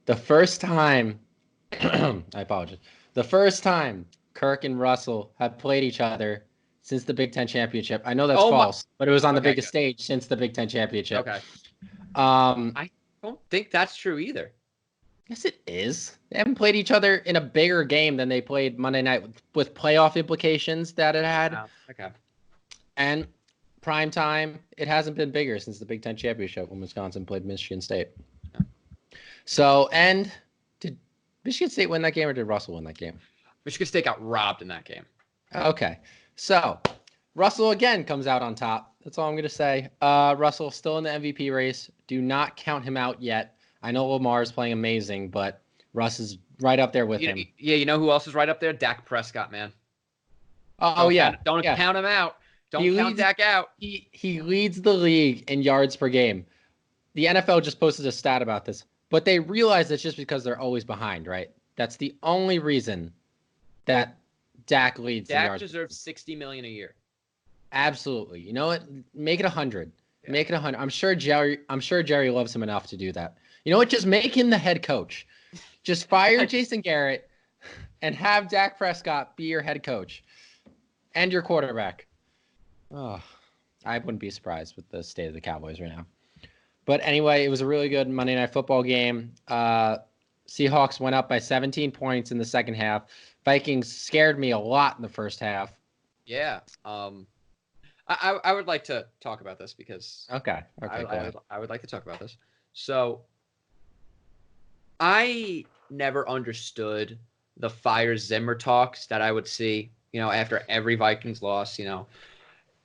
The first time, I apologize. The first time Kirk and Russell have played each other since the Big Ten championship. I know that's false, but it was on the biggest stage since the Big Ten championship. Okay. I don't think that's true either. Yes, it is. They haven't played each other in a bigger game than they played Monday night with playoff implications that it had. Oh, okay. And prime time, it hasn't been bigger since the Big Ten championship when Wisconsin played Michigan State. Yeah. So, and did Michigan State win that game or did Russell win that game? Michigan State got robbed in that game. Okay. So, Russell again comes out on top. That's all I'm going to say. Russell still in the MVP race. Do not count him out yet. I know Lamar's playing amazing, but Russ is right up there with him. Yeah, you know who else is right up there? Dak Prescott, man. Don't count him out. Don't count Dak out. He leads the league in yards per game. The NFL just posted a stat about this, but they realize it's just because they're always behind, right? That's the only reason that Dak leads. Dak deserves $60 million a year. Absolutely. You know what? Make it 100. Yeah. Make it 100. I'm sure Jerry loves him enough to do that. You know what? Just make him the head coach. Just fire Jason Garrett and have Dak Prescott be your head coach and your quarterback. Oh, I wouldn't be surprised with the state of the Cowboys right now. But anyway, it was a really good Monday Night Football game. Seahawks went up by 17 points in the second half. Vikings scared me a lot in the first half. Yeah. I would like to talk about this because okay, I would like to talk about this. So I never understood the fire Zimmer talks that I would see, after every Vikings loss,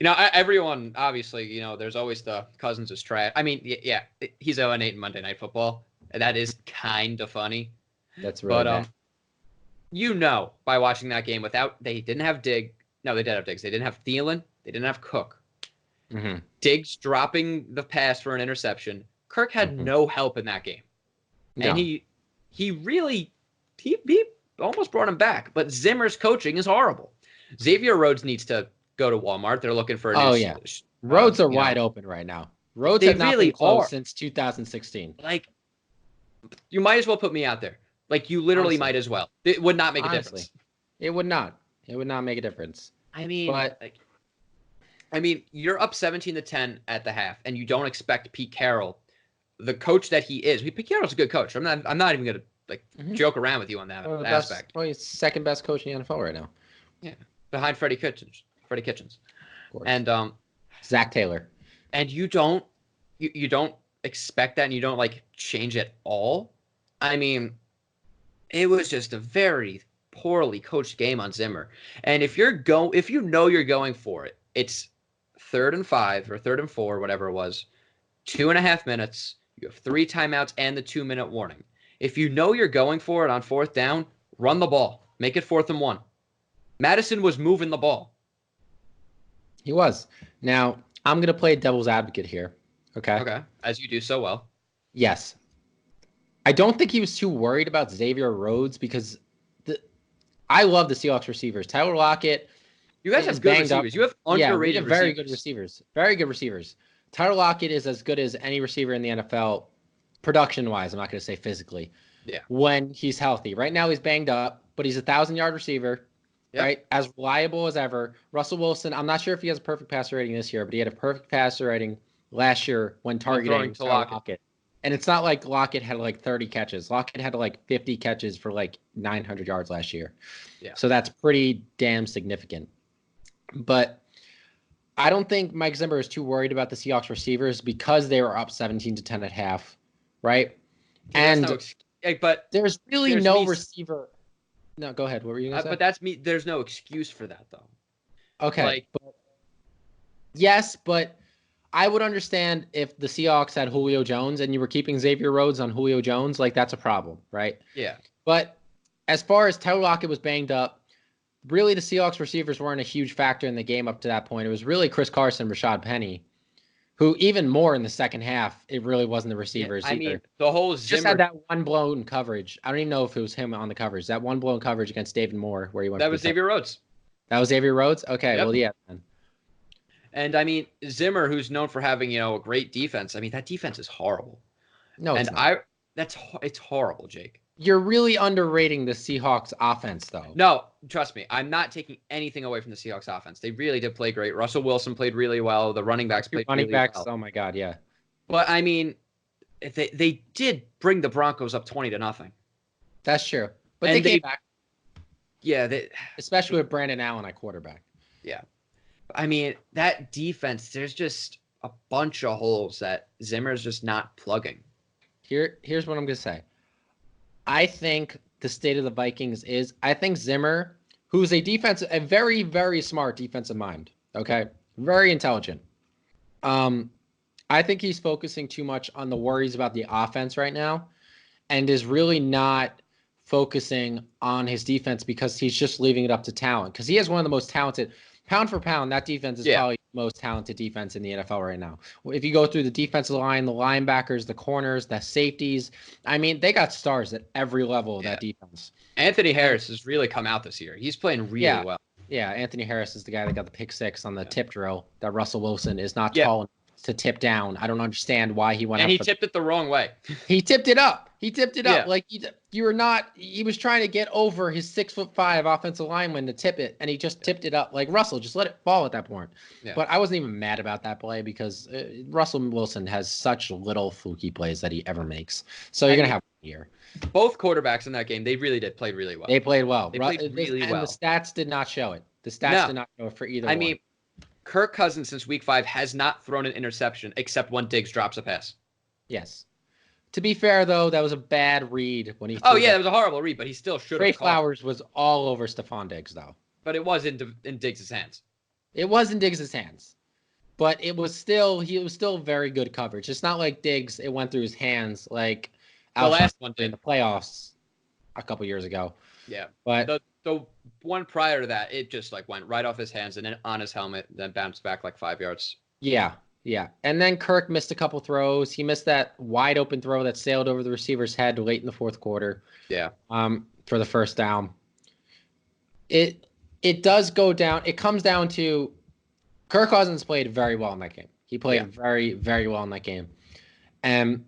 everyone, obviously, there's always the Cousins is trash. I mean, yeah, he's 0-8 in Monday Night Football. And that is kind of funny. That's really bad. By watching that game they didn't have Diggs. No, they did have Diggs. They didn't have Thielen. They didn't have Cook. Mm-hmm. Diggs dropping the pass for an interception. Kirk had no help in that game. No. And he really almost brought him back. But Zimmer's coaching is horrible. Xavier Rhodes needs to go to Walmart. They're looking for a new Roads are wide open right now. Roads have not been closed since 2016. Like, you might as well put me out there. Like, you literally might as well. It would not make a difference. It would not. It would not make a difference. I mean, you're up 17-10 at the half, and you don't expect Pete Carroll, the coach that he is. Pete Carroll's a good coach. I'm not even gonna joke around with you on that aspect. He's second best coach in the NFL right now. Yeah, behind Freddie Kitchens, and Zach Taylor. And you don't expect that, and you don't change at all. I mean, it was just a very poorly coached game on Zimmer. And if you're going for it, it's 3rd and 5 or 3rd and 4, whatever it was, 2.5 minutes. You have 3 timeouts and the 2-minute warning. If you know you're going for it on 4th down, run the ball. Make it 4th and 1. Madison was moving the ball. He was. Now, I'm going to play devil's advocate here. Okay. As you do so well. Yes. I don't think he was too worried about Xavier Rhodes because I love the Seahawks receivers. Tyler Lockett. You guys have good receivers. You have underrated very good receivers. Very good receivers. Tyler Lockett is as good as any receiver in the NFL, production-wise. I'm not going to say physically. Yeah. When he's healthy. Right now he's banged up, but he's a 1,000-yard receiver. Yep. Right? As reliable as ever. Russell Wilson, I'm not sure if he has a perfect passer rating this year, but he had a perfect passer rating last year when targeting Lockett. And it's not like Lockett had 30 catches. Lockett had 50 catches for 900 yards last year. Yeah. So that's pretty damn significant. But I don't think Mike Zimmer is too worried about the Seahawks receivers because they were up 17-10 at half, right? Yeah, but there's really no receiver. No, go ahead. What were you going to say? But that's me. There's no excuse for that, though. Okay. Yes, but I would understand if the Seahawks had Julio Jones and you were keeping Xavier Rhodes on Julio Jones, that's a problem, right? Yeah. But as far as Tyler Lockett was banged up, really the Seahawks receivers weren't a huge factor in the game up to that point. It was really Chris Carson, Rashad Penny, who even more in the second half, it really wasn't the receivers either. I mean, the whole Zimmer... Just had that one blown coverage. I don't even know if it was him on the coverage. That one blown coverage against David Moore where he went... That was Xavier Rhodes. That was Xavier Rhodes? Okay, Well, yeah. Then. And, I mean, Zimmer, who's known for having, a great defense, that defense is horrible. No, it's not. it's horrible, Jake. You're really underrating the Seahawks offense, though. No, trust me. I'm not taking anything away from the Seahawks offense. They really did play great. Russell Wilson played really well. The running backs played really well. Oh my God, yeah. But I mean, they did bring the Broncos up 20-0. That's true. But And they came back. Yeah, Especially with Brandon Allen at quarterback. Yeah. I mean, that defense, there's just a bunch of holes that Zimmer's just not plugging. Here's what I'm going to say. I think the state of the Vikings is, I think Zimmer, who's a very, very smart defensive mind, okay? Very intelligent. I think he's focusing too much on the worries about the offense right now and is really not focusing on his defense because he's just leaving it up to talent. Because he has one of the most talented, pound for pound, that defense is probably the most talented defense in the NFL right now. If you go through the defensive line, the linebackers, the corners, the safeties, I mean, they got stars at every level of that defense. Anthony Harris has really come out this year. He's playing really well. Yeah, Anthony Harris is the guy that got the pick six on the tip drill that Russell Wilson is not tall enough to tip down. I don't understand why he went up. And he tipped it the wrong way. He tipped it up. Like he was trying to get over his 6'5" offensive lineman to tip it, and he just tipped it up. Like, Russell, just let it fall at that point. Yeah. But I wasn't even mad about that play because Russell Wilson has such little fluky plays that he ever makes. So you're going to have a year. Both quarterbacks in that game, they really did play really well. They played well. They played really well. And the stats did not show it. The stats did not show it for either one. I mean, Kirk Cousins since week 5 has not thrown an interception except when Diggs drops a pass. Yes. To be fair, though, that was a bad read when he. That was a horrible read, but he still should have. Trey Flowers was all over Stephon Diggs, though. But it was in Diggs' hands. It was in Diggs' hands, but it was still very good coverage. It's not like Diggs, it went through his hands like the last one did in the playoffs a couple years ago. Yeah, but the one prior to that, it just like went right off his hands and then on his helmet, then bounced back like 5 yards. Yeah. And then Kirk missed a couple throws. He missed that wide open throw that sailed over the receiver's head late in the fourth quarter. Yeah. For the first down. It does go down. It comes down to Kirk Cousins played very well in that game. He played very, very well in that game. And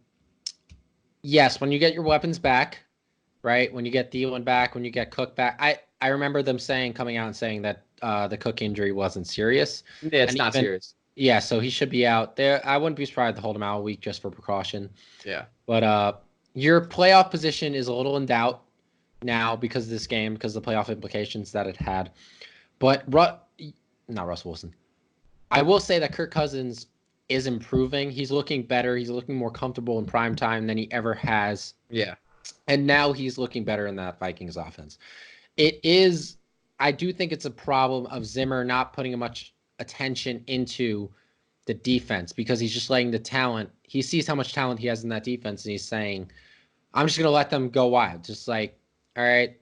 yes, when you get your weapons back, right? When you get Thielen back, when you get Cook back, I remember them coming out and saying that the Cook injury wasn't serious. Yeah, it's not serious. Yeah, so he should be out there. I wouldn't be surprised to hold him out a week just for precaution. Yeah. But your playoff position is a little in doubt now because of this game, because of the playoff implications that it had. But not Russell Wilson. I will say that Kirk Cousins is improving. He's looking better. He's looking more comfortable in prime time than he ever has. Yeah. And now he's looking better in that Vikings offense. I do think it's a problem of Zimmer not putting much attention into the defense because he's just letting the talent. He sees how much talent he has in that defense, and he's saying, I'm just going to let them go wild. Just like, all right,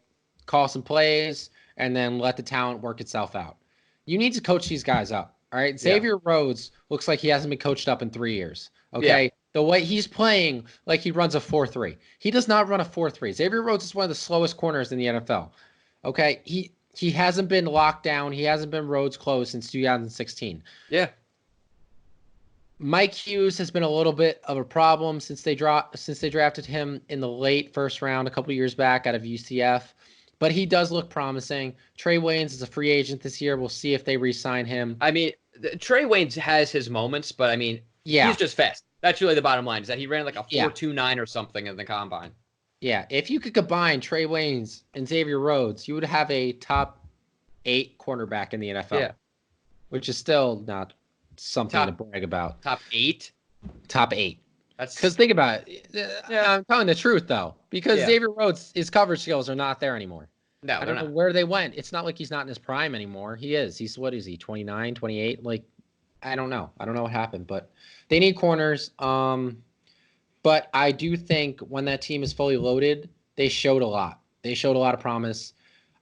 call some plays, and then let the talent work itself out. You need to coach these guys up, all right? Xavier Rhodes looks like he hasn't been coached up in 3 years, okay? Yeah. The way he's playing like he runs a 4-3. He does not run a 4-3. Xavier Rhodes is one of the slowest corners in the NFL, okay? He hasn't been locked down. He hasn't been Rhodes close since 2016. Yeah. Mike Hughes has been a little bit of a problem since they drafted him in the late first round a couple of years back out of UCF. But he does look promising. Trey Waynes is a free agent this year. We'll see if they re-sign him. I mean, Trey Waynes has his moments, but I mean, he's just fast. That's really the bottom line, is that he ran like a 4.29 or something in the combine. Yeah, if you could combine Trey Waynes and Xavier Rhodes, you would have a top 8 cornerback in the NFL, which is still not something to brag about. Top 8? Top 8. Because think about it. I'm telling the truth, though, because Xavier Rhodes, his coverage skills are not there anymore. No, I don't know where they went. It's not like he's not in his prime anymore. He is. What is he, 29, 28? Like, I don't know. I don't know what happened, but they need corners. But I do think when that team is fully loaded, they showed a lot. They showed a lot of promise.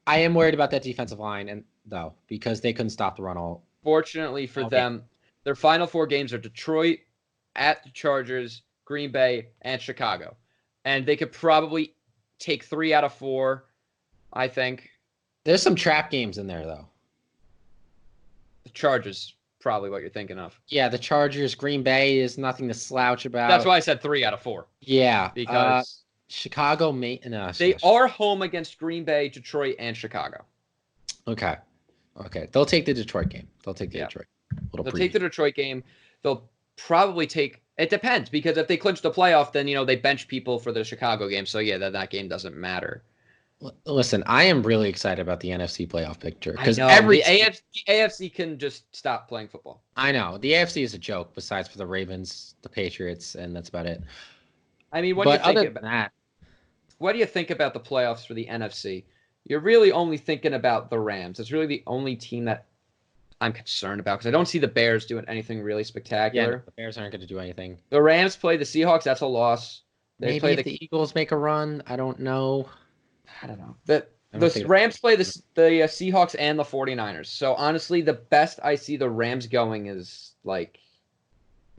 I am worried about that defensive line, though, because they couldn't stop the run all. Fortunately for them, their final 4 games are Detroit, at the Chargers, Green Bay, and Chicago. And they could probably take 3 out of 4, I think. There's some trap games in there, though. The Chargers. probably what you're thinking of. Yeah, the Chargers, Green Bay is nothing to slouch about. That's why I said 3 out of 4. Yeah, Because Chicago, they are home against Green Bay, Detroit, and Chicago. Okay. They'll take the Detroit game. They'll take the Detroit. They'll take the Detroit game. They'll probably take. It depends, because if they clinch the playoff, then they bench people for the Chicago game. So yeah, that game doesn't matter. Listen, I am really excited about the NFC playoff picture because the AFC can just stop playing football. I know the AFC is a joke. Besides for the Ravens, the Patriots, and that's about it. I mean, what do you think about the playoffs for the NFC? You're really only thinking about the Rams. It's really the only team that I'm concerned about because I don't see the Bears doing anything really spectacular. Yeah, the Bears aren't going to do anything. The Rams play the Seahawks. That's a loss. Maybe if the Eagles make a run. I don't know. The Rams play the Seahawks and the 49ers. So honestly, the best I see the Rams going is like,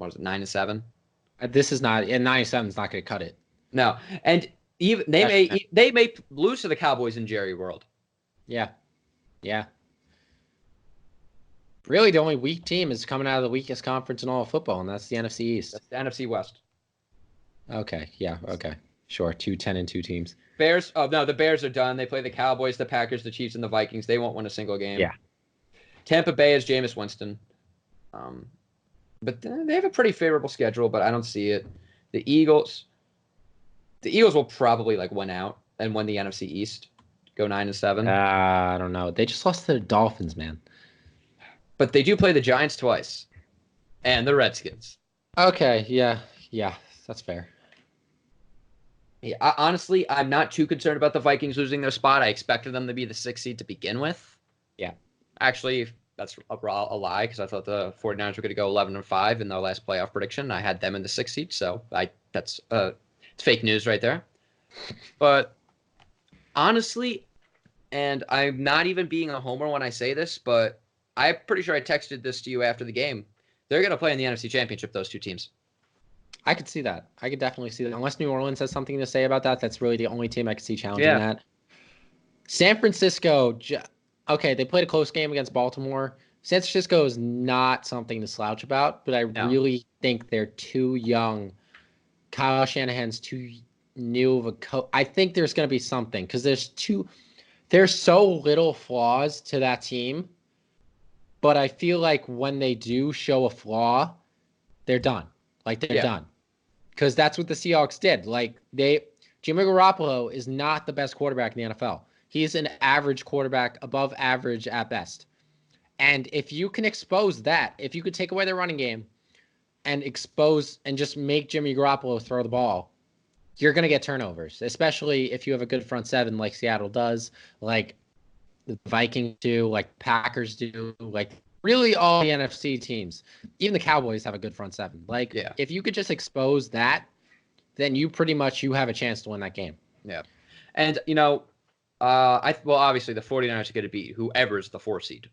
9-7? This is not, and 9-7 is not going to cut it. No, and even they may lose to the Cowboys in Jerry World. Yeah. Really, the only weak team is coming out of the weakest conference in all of football, and that's the NFC East. That's the NFC West. Okay. Yeah. Okay. Sure. 2 10-2 teams. Bears. Oh no, the Bears are done. They play the Cowboys, the Packers, the Chiefs, and the Vikings. They won't win a single game. Yeah. Tampa Bay is Jameis Winston. But they have a pretty favorable schedule, but I don't see it. The Eagles will probably win out and win the NFC East, go 9-7. I don't know. They just lost to the Dolphins, man. But they do play the Giants twice, and the Redskins. Okay, yeah, that's fair. Yeah, honestly, I'm not too concerned about the Vikings losing their spot. I expected them to be the 6th seed to begin with. Yeah. Actually, that's a lie because I thought the 49ers were going to go 11-5 in their last playoff prediction. I had them in the 6th seed, so it's fake news right there. But honestly, and I'm not even being a homer when I say this, but I'm pretty sure I texted this to you after the game. They're going to play in the NFC Championship, those two teams. I could see that. I could definitely see that. Unless New Orleans has something to say about that, that's really the only team I could see challenging that. San Francisco, okay, they played a close game against Baltimore. San Francisco is not something to slouch about, but I really think they're too young. Kyle Shanahan's too new of a coach. I think there's going to be something because there's so little flaws to that team, but I feel like when they do show a flaw, they're done. They're done. Because that's what the Seahawks did. Jimmy Garoppolo is not the best quarterback in the NFL. He's an average quarterback, above average at best. And if you can expose that, if you could take away their running game and expose and just make Jimmy Garoppolo throw the ball, you're going to get turnovers, especially if you have a good front seven like Seattle does, like the Vikings do, like Packers do, really all the NFC teams. Even the Cowboys have a good front seven. If you could just expose that, then you have a chance to win that game. Yeah. And, obviously the 49ers are going to beat whoever's the 4 seed.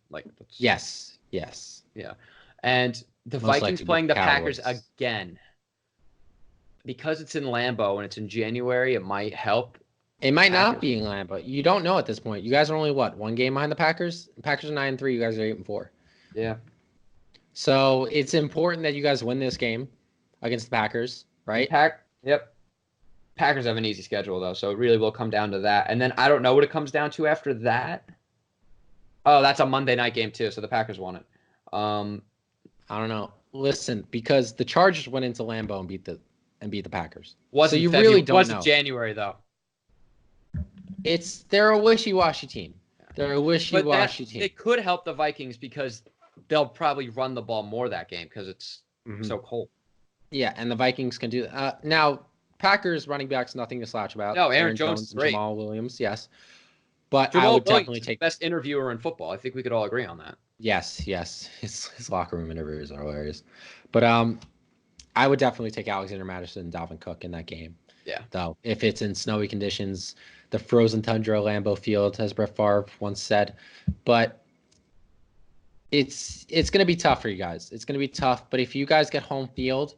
Yes. Yeah. And the Most Vikings playing the Packers again. Because it's in Lambeau and it's in January, it might help. It might not be in Lambeau. You don't know at this point. You guys are only, one game behind the Packers? The Packers are 9-3. You guys are 8-4. Yeah. So it's important that you guys win this game against the Packers, right? Yep. Packers have an easy schedule, though, so it really will come down to that. And then I don't know what it comes down to after that. Oh, that's a Monday night game, too, so the Packers won it. I don't know. Listen, because the Chargers went into Lambeau and beat the Packers. Really don't know. Wasn't January, though. They're a wishy-washy team. They're a wishy-washy team. It could help the Vikings because they'll probably run the ball more that game because it's so cold. Yeah, and the Vikings can do that. Now, Packers running backs, nothing to slouch about. No, Aaron Jones is great. Jamal Williams, yes. But Jamal I would Williams definitely take the best interviewer in football. I think we could all agree on that. Yes. His locker room interviews are hilarious. But I would definitely take Alexander Mattison and Dalvin Cook in that game. Yeah. Though, if it's in snowy conditions, the frozen tundra Lambeau Field, as Brett Favre once said. But it's going to be tough for you guys. It's going to be tough. But if you guys get home field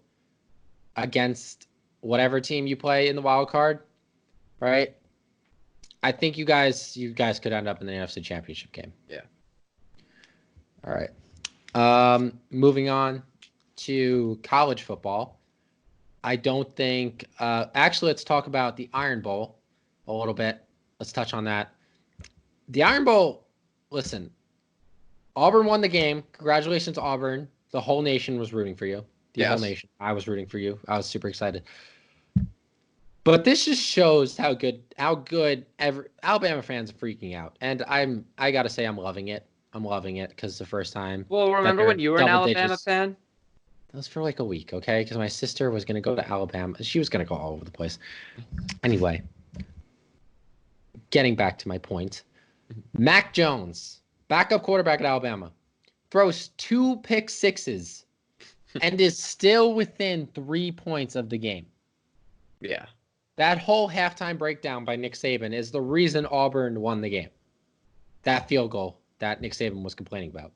against whatever team you play in the wild card, right? I think you guys could end up in the NFC Championship game. Yeah. All right. Moving on to college football. I don't think. Actually, let's talk about the Iron Bowl a little bit. Let's touch on that. The Iron Bowl. Listen, Auburn won the game. Congratulations, Auburn. The whole nation was rooting for you. The whole nation. I was rooting for you. I was super excited. But this just shows how good Alabama fans are freaking out, and I gotta say I'm loving it. I'm loving it because it's the first time. Well, remember when you were an Alabama fan? That was for like a week, okay? Because my sister was gonna go to Alabama. She was gonna go all over the place. Anyway, getting back to my point, Mac Jones, backup quarterback at Alabama, throws 2 pick sixes and is still within 3 points of the game. Yeah. That whole halftime breakdown by Nick Saban is the reason Auburn won the game. That field goal that Nick Saban was complaining about.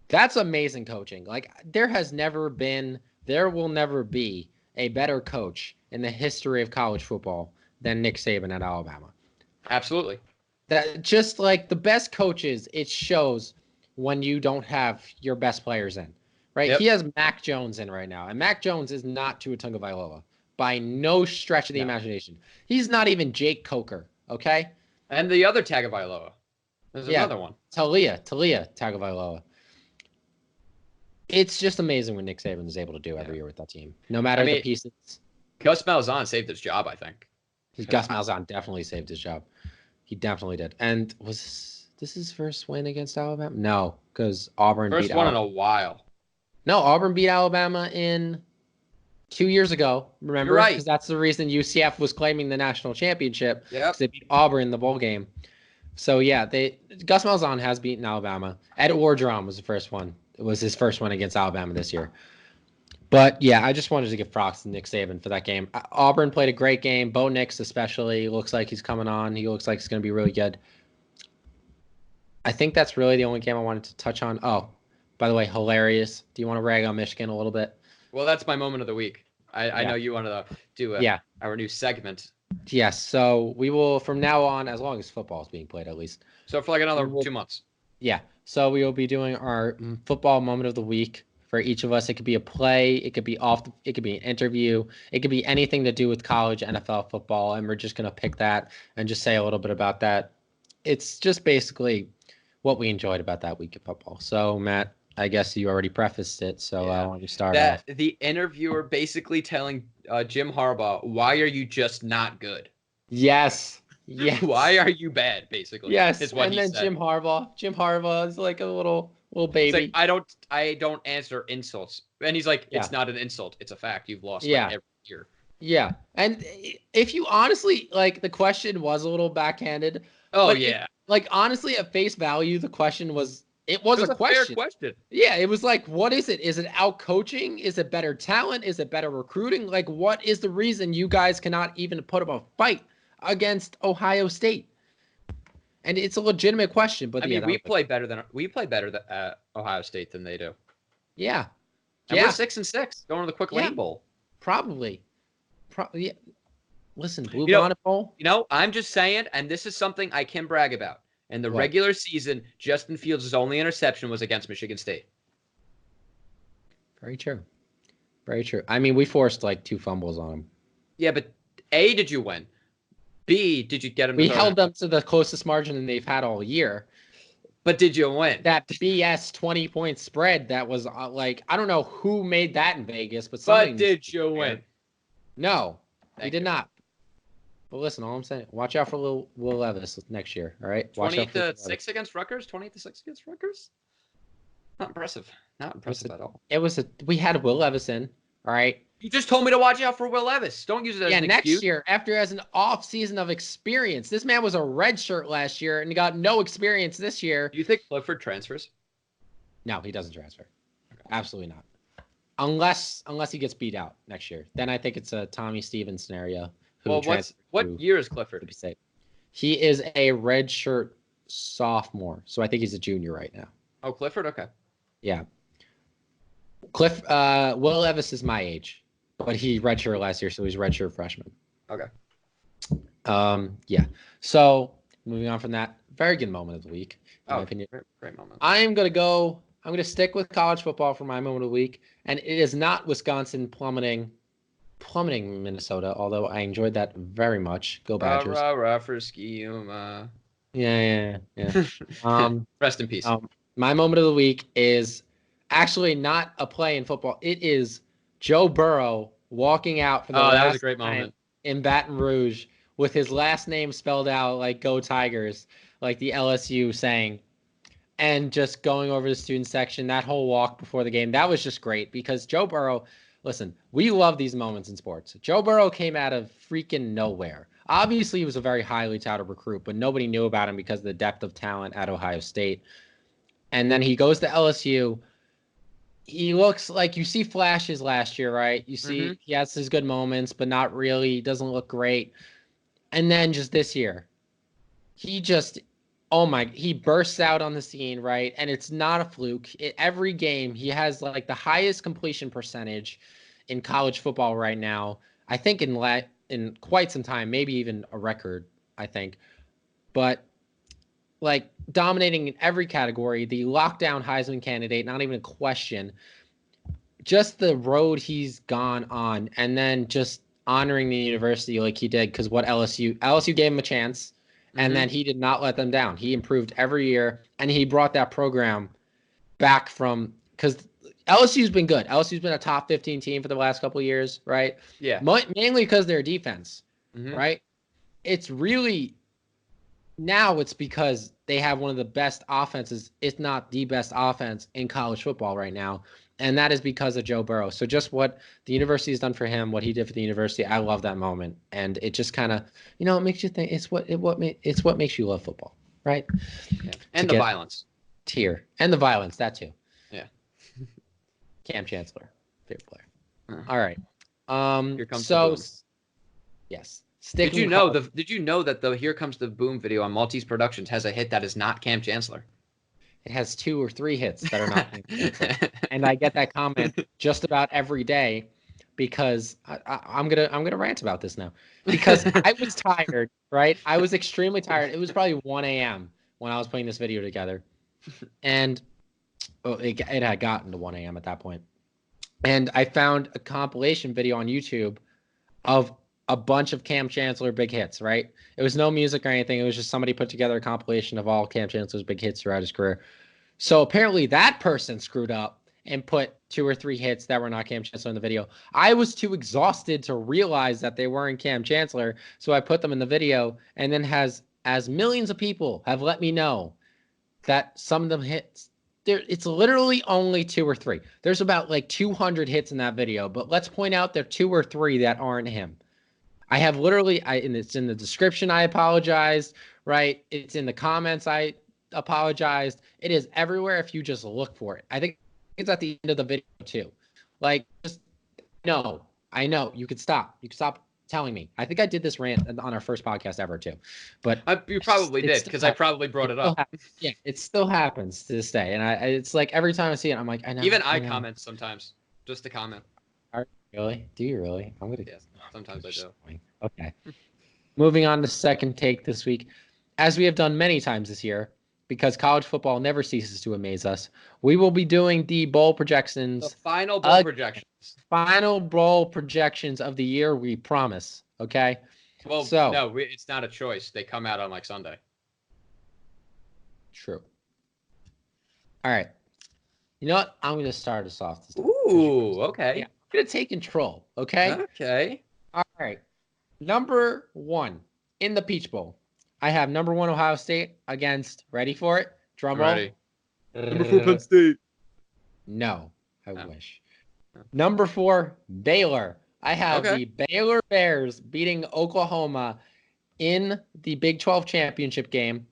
That's amazing coaching. Like, there will never be a better coach in the history of college football than Nick Saban at Alabama. Absolutely. That just like the best coaches, it shows when you don't have your best players in, right? Yep. He has Mac Jones in right now, and Mac Jones is not Tua Tagovailoa by no stretch of the imagination. He's not even Jake Coker, okay? And the other Tagovailoa. There's another one. Talia Tagovailoa. It's just amazing what Nick Saban is able to do every year with that team. No matter the pieces. Gus Malzahn saved his job, I think. Gus Malzahn definitely saved his job. He definitely did. And was this his first win against Alabama? No, because Auburn beat Alabama. First one in a while. No, Auburn beat Alabama in 2 years ago. Remember? You're right. Because that's the reason UCF was claiming the national championship. Yeah. Because they beat Auburn in the bowl game. So, yeah, Gus Malzahn has beaten Alabama. Ed Orgeron was the first one. It was his first one against Alabama this year. But, yeah, I just wanted to give props to Nick Saban for that game. Auburn played a great game. Bo Nix especially looks like he's coming on. He looks like he's going to be really good. I think that's really the only game I wanted to touch on. Oh, by the way, hilarious. Do you want to rag on Michigan a little bit? Well, that's my moment of the week. I know you want to do our new segment. Yes, so we will, from now on, as long as football is being played at least. So for like another 2 months. Yeah, so we will be doing our football moment of the week for each of us. It could be a play, it could be it could be an interview, it could be anything to do with college, NFL football, and we're just going to pick that and just say a little bit about that. It's just basically what we enjoyed about that week of football. So, Matt, I guess you already prefaced it, so I want you to start off. The interviewer basically telling Jim Harbaugh, why are you just not good? Yes. Yes. Why are you bad, basically? Yes. And then said. Jim Harbaugh is like a little baby. It's like, I don't answer insults. And he's like, it's not an insult. It's a fact. You've lost like every year. Yeah. And if you honestly, like, the question was a little backhanded. Oh, yeah. Honestly, at face value, the question was, It was a question. Fair question. Yeah, it was like, what is it? Is it out coaching? Is it better talent? Is it better recruiting? Like, what is the reason you guys cannot even put up a fight against Ohio State? And it's a legitimate question, but we play better than Ohio State than they do. Yeah, and we're 6-6 going to the Quick Lane Bowl. Probably. Yeah. Listen, Blue Bonnet Bowl. I'm just saying, and this is something I can brag about. In the regular season, Justin Fields' only interception was against Michigan State. Very true. Very true. I mean, we forced like 2 fumbles on him. Yeah, but A, did you win? B, did you get him? We held them to the closest margin than they've had all year. But did you win? That BS 20-point spread that was I don't know who made that in Vegas, but did you win? No, we did not. But listen, all I'm saying, watch out for Will Levis next year, all right? 28-6 against Rutgers? 28-6 against Rutgers? Not impressive. Not impressive at all. We had Will Levis in, all right? You just told me to watch out for Will Levis. Don't use it as an excuse. Next year, after he has an off season of experience. This man was a redshirt last year and he got no experience this year. Do you think Clifford transfers? No, he doesn't transfer. Absolutely not. Unless he gets beat out next year. Then I think it's a Tommy Stevens scenario. What year is Clifford? He is a redshirt sophomore, so I think he's a junior right now. Oh, Clifford? Okay. Yeah. Will Levis is my age, but he redshirted last year, so he's redshirt freshman. Okay. Yeah. So moving on from that, very good moment of the week. In my opinion. Great moment. I am gonna go. I'm going to stick with college football for my moment of the week, and it is not Wisconsin plummeting Minnesota, although I enjoyed that very much. Go Badgers. Rah, for Skiuma. Yeah. Rest in peace. My moment of the week is actually not a play in football. It is Joe Burrow walking out for the that was last a great time moment in Baton Rouge with his last name spelled out like "Go Tigers," like the LSU saying, and just going over the student section. That whole walk before the game, that was just great because Joe Burrow. Listen, we love these moments in sports. Joe Burrow came out of freaking nowhere. Obviously, he was a very highly touted recruit, but nobody knew about him because of the depth of talent at Ohio State. And then he goes to LSU. He looks like you see flashes last year, right? You see he has his good moments, but not really. He doesn't look great. And then just this year, he bursts out on the scene, right? And it's not a fluke. Every game, he has like the highest completion percentage in college football right now. I think in quite some time, maybe even a record, I think. But like dominating in every category, the lockdown Heisman candidate, not even a question. Just the road he's gone on, and then just honoring the university like he did, because what LSU gave him a chance, and then he did not let them down. He improved every year, and he brought that program back from, because LSU's been good. LSU's been a top 15 team for the last couple of years, right? Yeah. Mainly because of their defense, right? It's really, now it's because they have one of the best offenses, if not the best offense in college football right now. And that is because of Joe Burrow. So just what the university has done for him, what he did for the university, I love that moment. And it just kind of, it makes you think it's what makes you love football, right? Yeah. And the violence. And the violence, that too. Yeah. Cam Chancellor, favorite player. All right. Here comes the boom. Yes. Did you know that the Here Comes the Boom video on Maltese Productions has a hit that is not Cam Chancellor? It has 2 or 3 hits that are not Cam Chancellor. And I get that comment just about every day because I'm gonna rant about this now. Because I was tired, right? I was extremely tired. It was probably 1 a.m. when I was putting this video together. And it had gotten to 1 a.m. at that point. And I found a compilation video on YouTube of a bunch of Cam Chancellor big hits, right? It was no music or anything. It was just somebody put together a compilation of all Cam Chancellor's big hits throughout his career. So apparently that person screwed up and put 2 or 3 hits that were not Cam Chancellor in the video. I was too exhausted to realize that they weren't Cam Chancellor, so I put them in the video, and then as millions of people have let me know that some of them hits, it's literally only 2 or 3. There's about like 200 hits in that video, but let's point out there are 2 or 3 that aren't him. I have literally, and it's in the description, I apologized, right? It's in the comments, I apologized. It is everywhere if you just look for it. I think it's at the end of the video too. Like, just, no, I know. You could stop. You could stop telling me. I think I did this rant on our first podcast ever too. But you probably did, because I probably brought it up. Yeah, it still happens to this day. And it's like every time I see it, I'm like, I know. Even I comment sometimes, just to comment. Really? Do you really? I'm gonna. Yes, sometimes I do. Okay. Moving on to second take this week, as we have done many times this year, because college football never ceases to amaze us. We will be doing the bowl projections. The final bowl projections. Final bowl projections of the year. We promise. Okay. Well, no, it's not a choice. They come out on like Sunday. True. All right. You know what? I'm going to start us off this time. Ooh, okay. Yeah. I'm going to take control, okay? Okay. All right. Number 1 in the Peach Bowl. I have number 1 Ohio State against, ready for it? Drum roll. Ready. Number 4 Penn State. No, I wish. Number 4 Baylor. I have the Baylor Bears beating Oklahoma in the Big 12 championship game.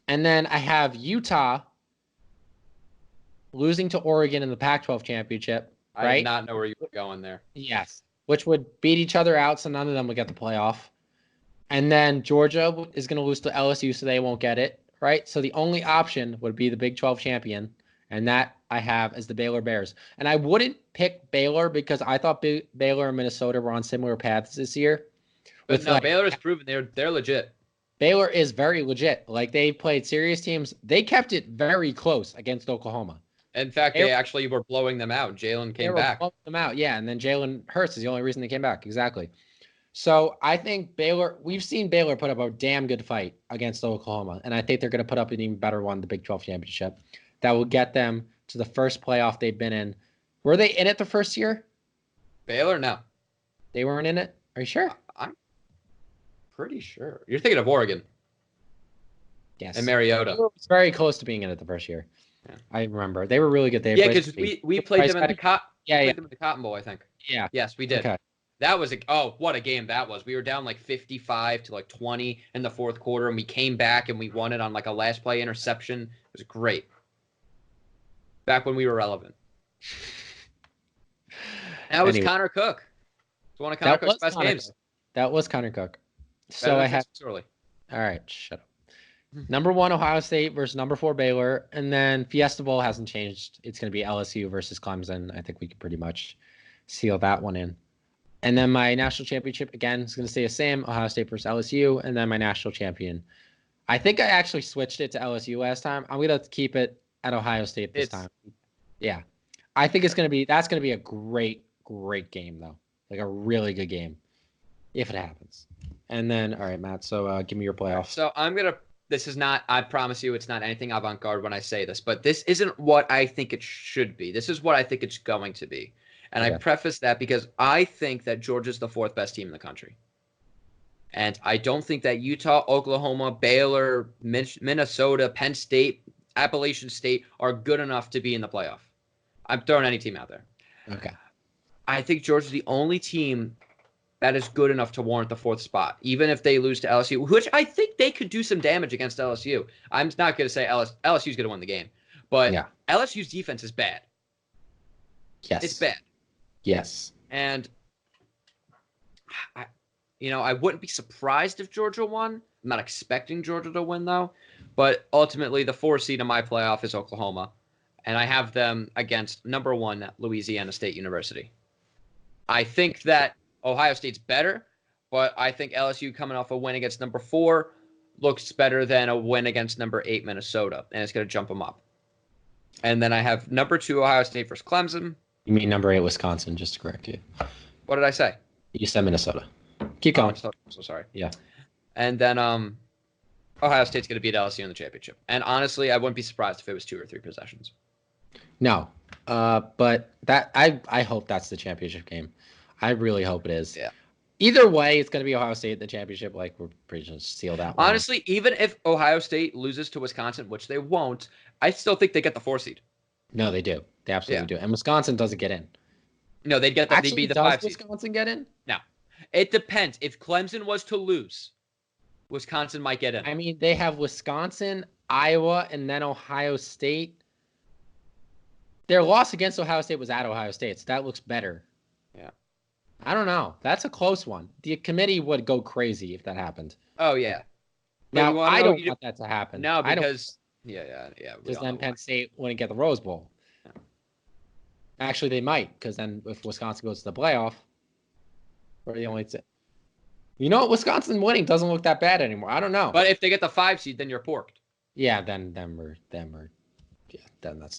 And then I have Utah losing to Oregon in the Pac-12 championship. Right? I did not know where you were going there. Yes, which would beat each other out, so none of them would get the playoff. And then Georgia is going to lose to LSU, so they won't get it, right? So the only option would be the Big 12 champion, and that I have as the Baylor Bears. And I wouldn't pick Baylor because I thought Baylor and Minnesota were on similar paths this year. But no, Baylor has proven they're legit. Baylor is very legit. Like, they played serious teams. They kept it very close against Oklahoma. In fact, they actually were blowing them out. Jalen came back. Blowing them out, yeah. And then Jalen Hurts is the only reason they came back. Exactly. So I think we've seen Baylor put up a damn good fight against Oklahoma. And I think they're going to put up an even better one, the Big 12 championship, that will get them to the first playoff they've been in. Were they in it the first year? Baylor? No. They weren't in it? Are you sure? I'm pretty sure. You're thinking of Oregon. Yes. And Mariota. It was very close to being in it the first year. Yeah. I remember. They were really good. Because we played them in the Cotton Bowl, I think. Yeah. Yes, we did. Okay. That was what a game that was. We were down like 55 to like 20 in the fourth quarter, and we came back and we won it on like a last play interception. It was great. Back when we were relevant. That was Connor Cook. It's one of Connor Cook's best games. That was Connor Cook. So I have early. All right, shut up. Number 1 Ohio State versus number 4 Baylor, and then Fiesta Bowl hasn't changed. It's going to be LSU versus Clemson. I think we can pretty much seal that one in. And then my national championship, again, is going to stay the same, Ohio State versus LSU. And then my national champion. I think I actually switched it to LSU last time. I'm going to keep it at Ohio State this time. Yeah. I think that's going to be a great, great game, though. Like a really good game, if it happens. And then, all right, Matt, so give me your playoffs. So this is not, I promise you, it's not anything avant-garde when I say this, but this isn't what I think it should be. This is what I think it's going to be. And I preface that because I think that Georgia's the 4th best team in the country. And I don't think that Utah, Oklahoma, Baylor, Minnesota, Penn State, Appalachian State are good enough to be in the playoff. I'm throwing any team out there. Okay. I think Georgia's the only team that is good enough to warrant the 4th spot, even if they lose to LSU, which I think they could do some damage against LSU. I'm not going to say LSU's going to win the game, but LSU's defense is bad. Yes. It's bad. Yes. And, I wouldn't be surprised if Georgia won. I'm not expecting Georgia to win, though. But ultimately, the 4th seed in my playoff is Oklahoma. And I have them against number 1, Louisiana State University. I think that Ohio State's better, but I think LSU coming off a win against number 4 looks better than a win against number 8, Minnesota. And it's going to jump them up. And then I have number 2, Ohio State versus Clemson. You mean number 8, Wisconsin, just to correct you. What did I say? You said Minnesota. Keep going. I'm so sorry. Yeah. And then Ohio State's going to beat LSU in the championship. And honestly, I wouldn't be surprised if it was 2 or 3 possessions. No. But that I hope that's the championship game. I really hope it is. Yeah. Either way, it's going to be Ohio State in the championship. Like, we're pretty much sealed out. Honestly, even if Ohio State loses to Wisconsin, which they won't, I still think they get the 4 seed. No, they do. They absolutely do. And Wisconsin doesn't get in. No, they'd get they'd be the 5 seed. Does Wisconsin get in? No. It depends. If Clemson was to lose, Wisconsin might get in. I mean, they have Wisconsin, Iowa, and then Ohio State. Their loss against Ohio State was at Ohio State, so that looks better. Yeah. I don't know. That's a close one. The committee would go crazy if that happened. Oh, yeah. Now, I don't want that to happen. No, because... Yeah. Because then Penn State wouldn't get the Rose Bowl. Yeah. Actually, they might, because then if Wisconsin goes to the playoff, we're the only team. You know what? Wisconsin winning doesn't look that bad anymore. I don't know. But if they get the 5 seed, then you're porked. Yeah, then that's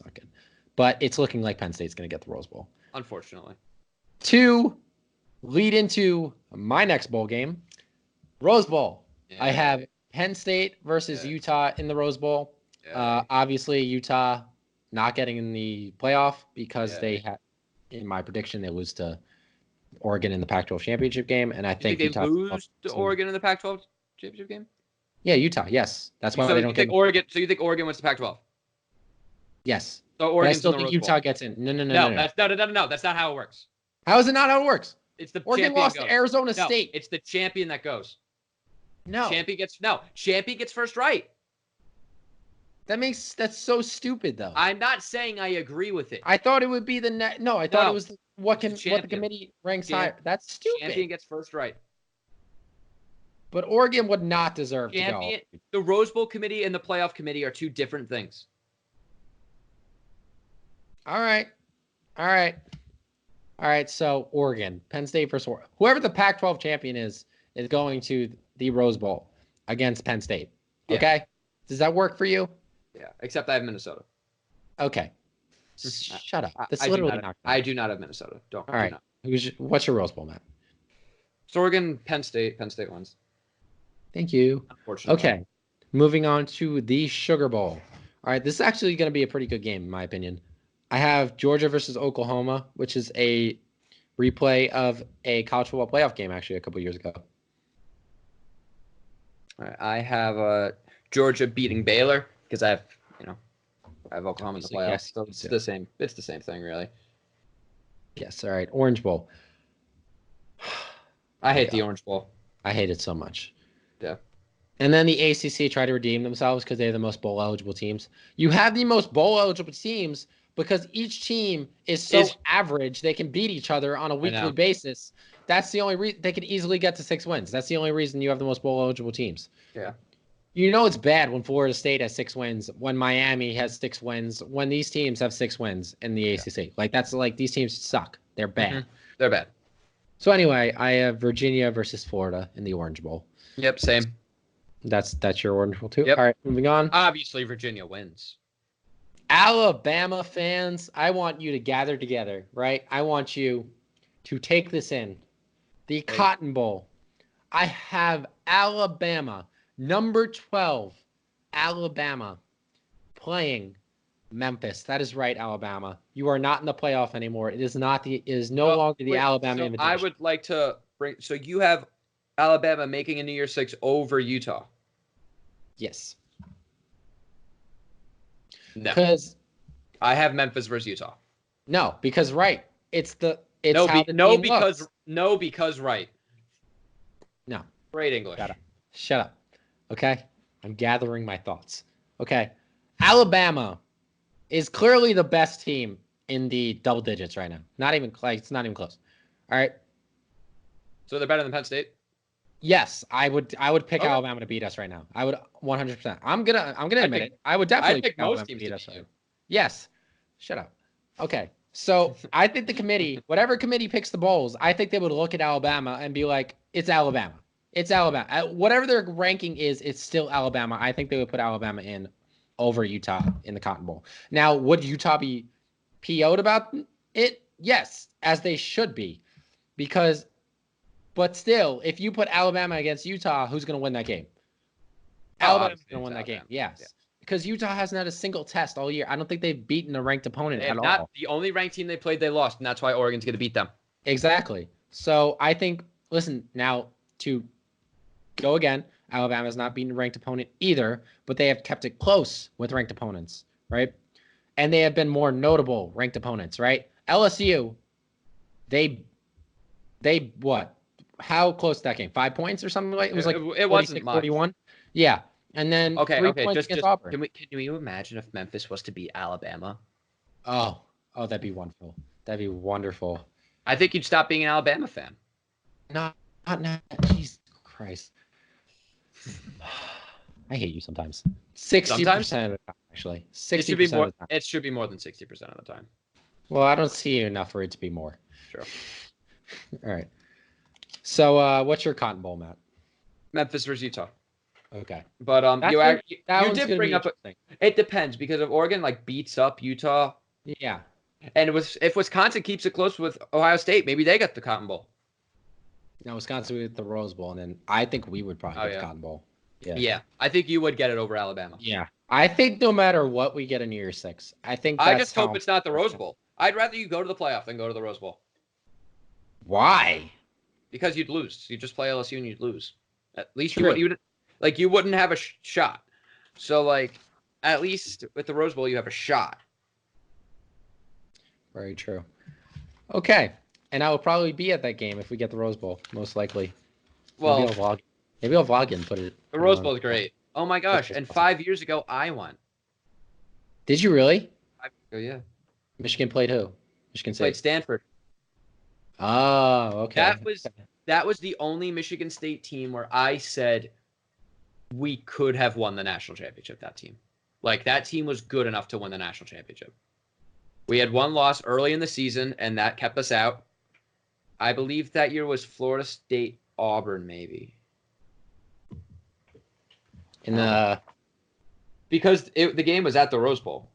not good. But it's looking like Penn State's going to get the Rose Bowl. Unfortunately. 2 lead into my next bowl game, Rose Bowl. Yeah. I have Penn State versus Utah in the Rose Bowl. Yeah. Obviously, Utah not getting in the playoff because they had, in my prediction, they lose to Oregon in the Pac-12 championship game, and I think Utah lose to Oregon in the Pac-12 championship game. Yeah, Utah. Yes, that's why they don't get Oregon. So you think Oregon wins the Pac-12? Yes. So Oregon. I still think Utah gets in. No. That's not how it works. How is it not how it works? It's the Oregon lost to Arizona State. It's the champion that goes. No. Champion gets first right. That's so stupid, though. I'm not saying I agree with it. I thought it would be it was what the committee ranks higher. That's stupid. Champion gets first right. But Oregon would not deserve to go. The Rose Bowl committee and the playoff committee are 2 different things. All right. So Oregon, Penn State versus Oregon. Whoever the Pac-12 champion is going to the Rose Bowl against Penn State. Okay. Does that work for you? Yeah, except I have Minnesota. Okay. Shut up. That's I literally not. I do not have Minnesota. All right. Not. What's your Rose Bowl, Matt? It's Oregon, Penn State. Penn State wins. Thank you. Unfortunately. Okay. Moving on to the Sugar Bowl. All right. This is actually going to be a pretty good game, in my opinion. I have Georgia versus Oklahoma, which is a replay of a college football playoff game, actually, a couple years ago. All right. I have Georgia beating Baylor because I have Oklahoma in the playoffs. Yes, so it's the same. It's the same thing, really. Yes. All right. Orange Bowl. I hate the Orange Bowl. I hate it so much. Yeah. And then the ACC tried to redeem themselves because they have the most bowl eligible teams. You have the most bowl eligible teams because each team is so average they can beat each other on a weekly basis. That's the only reason they could easily get to 6 wins. That's the only reason you have the most bowl eligible teams. Yeah. You know it's bad when Florida State has 6 wins, when Miami has 6 wins, when these teams have 6 wins in the ACC. Like that's like these teams suck. They're bad. Mm-hmm. They're bad. So anyway, I have Virginia versus Florida in the Orange Bowl. Yep, same. That's your Orange Bowl too. Yep. All right, moving on. Obviously, Virginia wins. Alabama fans, I want you to gather together, right? I want you to take this in. The Cotton Bowl. I have Alabama, number 12, Alabama, playing Memphis. That is right, Alabama. You are not in the playoff anymore. It is not the. It is no longer the Alabama Invitation. I would like to bring. So you have Alabama making a New Year's Six over Utah. Yes. No. Because I have Memphis versus Utah. No, because right. It's the. It's no, how the no, team because looks. no, because right. No. Great English. Shut up. Okay? I'm gathering my thoughts. Okay. Alabama is clearly the best team in the double digits right now. Not even like it's not even close. All right. So they're better than Penn State? Yes, I would pick Alabama to beat us right now. I would 100%. I'm gonna admit it. I would definitely pick Alabama most teams to beat us. Right. Yes. Shut up. Okay. So I think the committee, whatever committee picks the bowls, I think they would look at Alabama and be like, it's Alabama. It's Alabama. Whatever their ranking is, it's still Alabama. I think they would put Alabama in over Utah in the Cotton Bowl. Now, would Utah be PO'd about it? Yes, as they should be. But still, if you put Alabama against Utah, who's going to win that game? Alabama's going to win that game. Yes. Yeah. Because Utah hasn't had a single test all year. I don't think they've beaten a ranked opponent at all. The only ranked team they played, they lost, and that's why Oregon's going to beat them. Exactly. So I think, listen, now to go again, Alabama's not beaten a ranked opponent either, but they have kept it close with ranked opponents, right? And they have been more notable ranked opponents, right? LSU, they what? How close that game? 5 points or something like it was like it wasn't 41. Yeah. And then 3 points against Auburn. Can you imagine if Memphis was to beat Alabama? Oh, that'd be wonderful. That'd be wonderful. I think you'd stop being an Alabama fan. Not Jesus Christ. I hate you sometimes. 60% of the time, actually. 60%. It should be more than 60% of the time. Well, I don't see enough for it to be more. Sure. All right. So, what's your Cotton Bowl, Matt? Memphis versus Utah. Okay. But you did bring up it depends because if Oregon beats up Utah. Yeah. And if Wisconsin keeps it close with Ohio State, maybe they get the Cotton Bowl. No, Wisconsin would get the Rose Bowl, and then I think we would probably get the Cotton Bowl. Yeah. I think you would get it over Alabama. Yeah. I think no matter what, we get a New Year's Six. I just hope it's not the Rose Bowl. I'd rather you go to the playoff than go to the Rose Bowl. Why? Because you'd lose. You just play LSU and you'd lose. At least you wouldn't have a shot. So at least with the Rose Bowl you have a shot. Very true. Okay, and I will probably be at that game if we get the Rose Bowl, most likely. Well, maybe I'll vlog and put it. The Rose Bowl is great. Oh my gosh! And 5 years ago I won. Did you really? Yeah. Michigan played who? Michigan State. Played Stanford. Oh, okay. That was the only Michigan State team where I said we could have won the national championship. That team, that team was good enough to win the national championship. We had one loss early in the season, and that kept us out. I believe that year was Florida State Auburn, maybe. Because the game was at the Rose Bowl.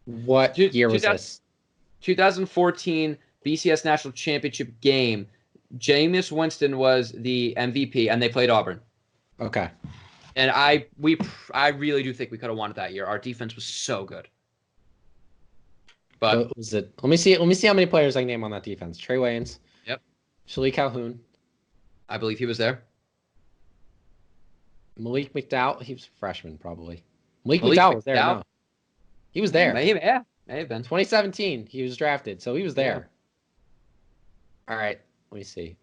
What year was this? 2014 BCS National Championship game. Jameis Winston was the MVP, and they played Auburn. Okay. And I really do think we could have won it that year. Our defense was so good. But what was it? Let me see how many players I can name on that defense. Trey Waynes. Yep. Shalik Calhoun. I believe he was there. Malik McDowell. He was a freshman, probably. Malik McDowell was there. No. He was there. May have been. 2017, he was drafted, so he was there. Yeah. All right. Let me see.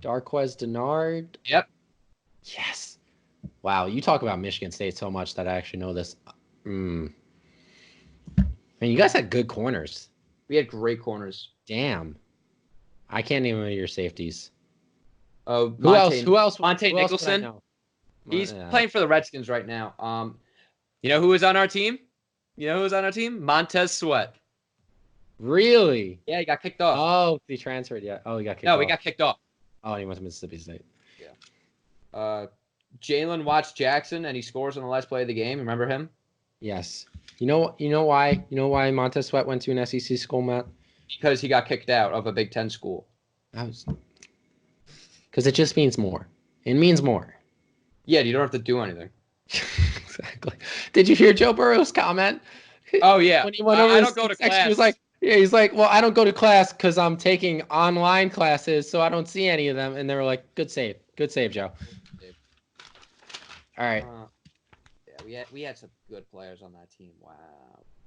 Darquez Denard. Yep. Yes. Wow, you talk about Michigan State so much that I actually know this. Man, you guys had good corners. We had great corners. Damn. I can't name any of your safeties. Who else? Monte Nicholson. He's Yeah. playing for the Redskins right now. You know who was on our team? Montez Sweat. Really? Yeah, he got kicked off. Oh, he transferred. Yeah. Oh, he got kicked No, off. he got kicked off. Oh, he went to Mississippi State. Yeah. Jalen Watts Jackson, and he scores on the last play of the game. Remember him? Yes. You know why Montez Sweat went to an SEC school, Matt? Because he got kicked out of a Big Ten school. Because it just means more. It means more. Yeah, you don't have to do anything. Exactly. Did you hear Joe Burrow's comment? Oh yeah. When he went over I don't go to class. He's like, well, I don't go to class because I'm taking online classes, so I don't see any of them. And they were like, good save, Joe. All right. Yeah, we had some good players on that team. Wow.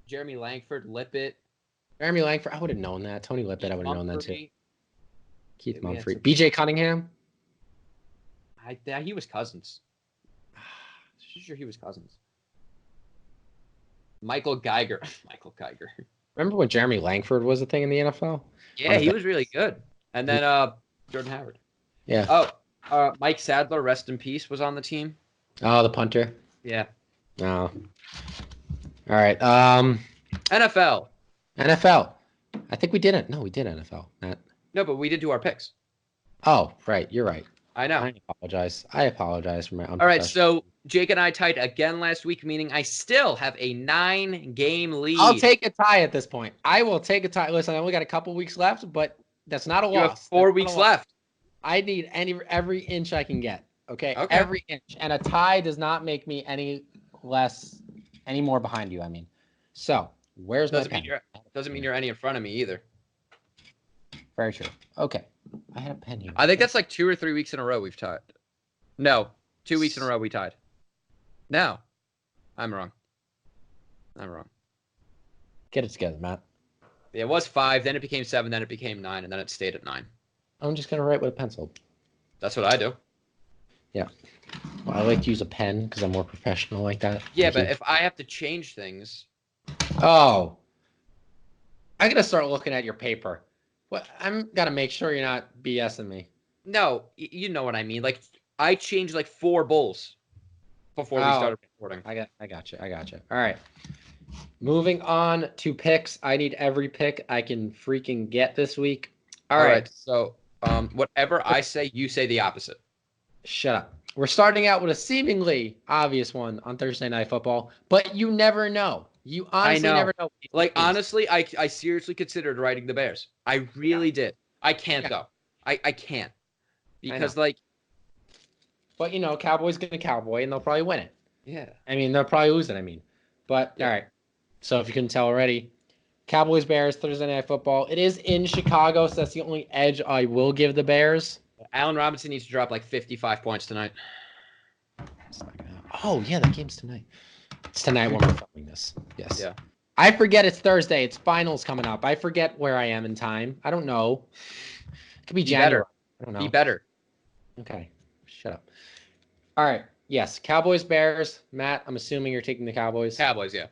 Jeremy Langford, Lippett. I would have known that. Tony Lippett, I would have known that too. Keith Mumphrey. some- BJ Cunningham. He was Cousins. Sure, he was Cousins. Michael Geiger. Remember when Jeremy Langford was a thing in the NFL? Yeah, he was really good. And then Jordan Howard. Yeah. Oh, Mike Sadler, rest in peace, was on the team. Oh, the punter. Yeah. Oh. All right. NFL. I think we didn't. No, we did NFL. Matt. No, but we did do our picks. Oh, right. You're right. I know. I apologize for my All right, so Jake and I tied again last week, meaning I still have a 9-game lead. I'll take a tie at this point. I will take a tie. Listen, I only got a couple weeks left, but that's not a You have loss. 4 weeks left. I need every inch I can get. Okay? Every inch. And a tie does not make me any more behind you, I mean. So, where's my pen? Doesn't mean you're any in front of me either. Very true. Okay. I had a pen here. I think that's like 2 or 3 weeks in a row we've tied. No, 2 weeks in a row we tied. No, I'm wrong. Get it together, Matt. It was 5, then it became 7, then it became 9, and then it stayed at 9. I'm just going to write with a pencil. That's what I do. Yeah. Well, I like to use a pen because I'm more professional like that. Yeah, but if I have to change things... Oh. I got to start looking at your paper. What? I'm got to make sure you're not BSing me. No, you know what I mean. Like, I changed like 4 bowls before we started recording. I got you. All right. Moving on to picks. I need every pick I can freaking get this week. All right. So, whatever I say, you say the opposite. Shut up. We're starting out with a seemingly obvious one on Thursday Night Football, but you never know. You honestly never know. Like, honestly, I seriously considered writing the Bears. I really did. I can't, though. I can't. Because, But, Cowboys going to Cowboy, and they'll probably win it. Yeah. I mean, they'll probably lose it, But, all right. So, if you couldn't tell already, Cowboys-Bears, Thursday Night Football. It is in Chicago, so that's the only edge I will give the Bears. Allen Robinson needs to drop like 55 points tonight. Oh, yeah, the game's tonight. It's tonight when we're filming this. Yes. Yeah. I forget it's Thursday. It's finals coming up. I forget where I am in time. I don't know. It could be January. I don't know. Be better. Okay. Shut up. All right. Yes. Cowboys, Bears. Matt, I'm assuming you're taking the Cowboys. Cowboys, yeah.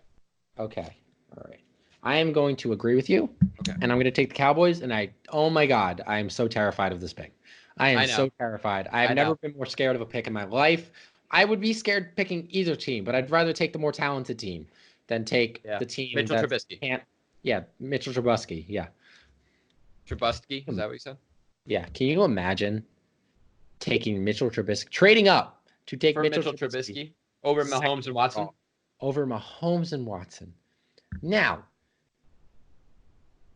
Okay. All right. I am going to agree with you. Okay. And I'm going to take the Cowboys. And oh my God, I am so terrified of this pick. I am so terrified. I have never been more scared of a pick in my life. I would be scared picking either team, but I'd rather take the more talented team than take the team Mitchell that Trubisky. can't. Yeah, Mitchell Trubisky. Yeah. Trubisky? Is that what you said? Yeah. Can you imagine taking Mitchell Trubisky, trading up to take Mitchell Trubisky Over second Mahomes and Watson? Over Mahomes and Watson. Now,